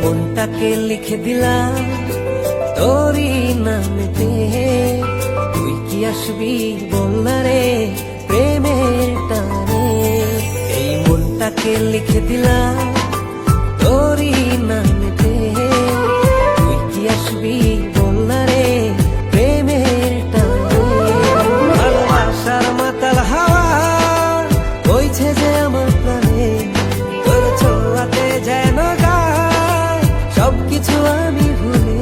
মনটাকে লিখে দিলাম তোরই নামেতে। তুই কি আসবি বলনা রে প্রেমের টানে। এই মনটাকে লিখে দিলাম তোরই নামেতে। তুই কি আসবি বলনা রে প্রেমের টানে। ভালোবাসার মাতাল হাওয়া বইছে যে আমার প্রাণে। তোর ছোঁয়াতে যেন গায় সবকিছু আমি ভুলে।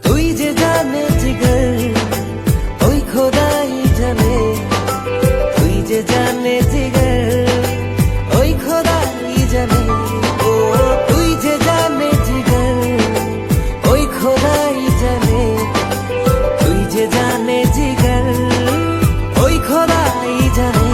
তুই যে জানে জিগর ওই খোদাই জানে। তুই যে জানে জিগর ওই খোদাই জানে। ও তুই যে জানে জিগর ওই খোদাই জানে। তুই যে জানে জিগর ওই খোদাই জানে।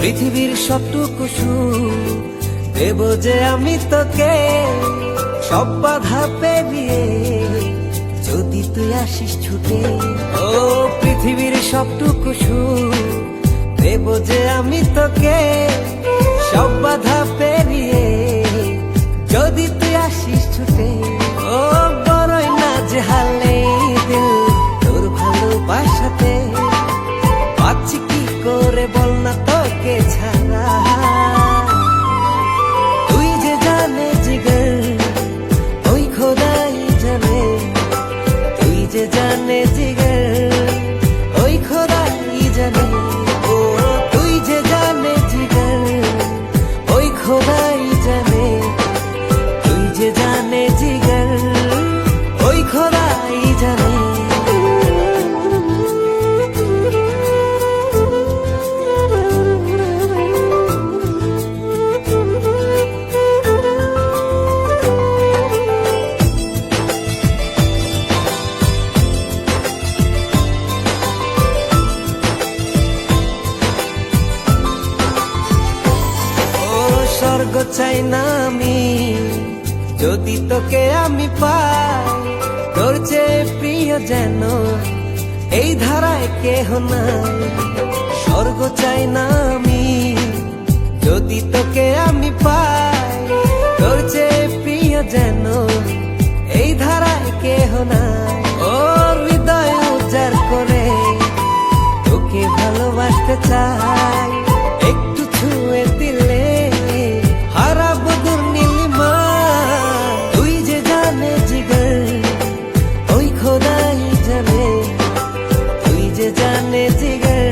পৃথিবীর সবটুকু সুখ দেব যে আমি তোকে। সব বাধা পেরিয়ে যদি তুই আসিস ছুটে। ও পৃথিবীর সবটুকু সুখ দেব যে আমি তোকে। সব বাধা পেরিয়ে যদি তুই আসিস ছুটে। ও বড়ই না যে হালে দিল তোর ভালোবাসাতে। পাচ্ছি কি করে বল না তোকে ছাড়া। তুই যে জানে জিগর ওই খোদাই জানে। তুই যে জানে জিগর ওই খোদাই জানে। ও তুই যে জানে জিগর ওই খোদাই জানে। তুই যে জানে জিগর ওই খোদাই জানে। স্বর্গ চাই না আমি যদি তোকে আমি পাই। তোর চেয়ে প্রিয় যেন এই ধারায় কেহ নাই। স্বর্গ চাই না আমি যদি তোকে আমি পাই। তোর চেয়ে প্রিয় যেন এই ধারায় কেহ নাই। ও হৃদয় উজাড় করে তোকে ভালোবাসতে চাই। একটু ছুঁয়ে দিলে হারাবো দূর নীলিমা। তুই যে জানে জিগর ওই খোদাই জানে। তুই যে জানে জিগর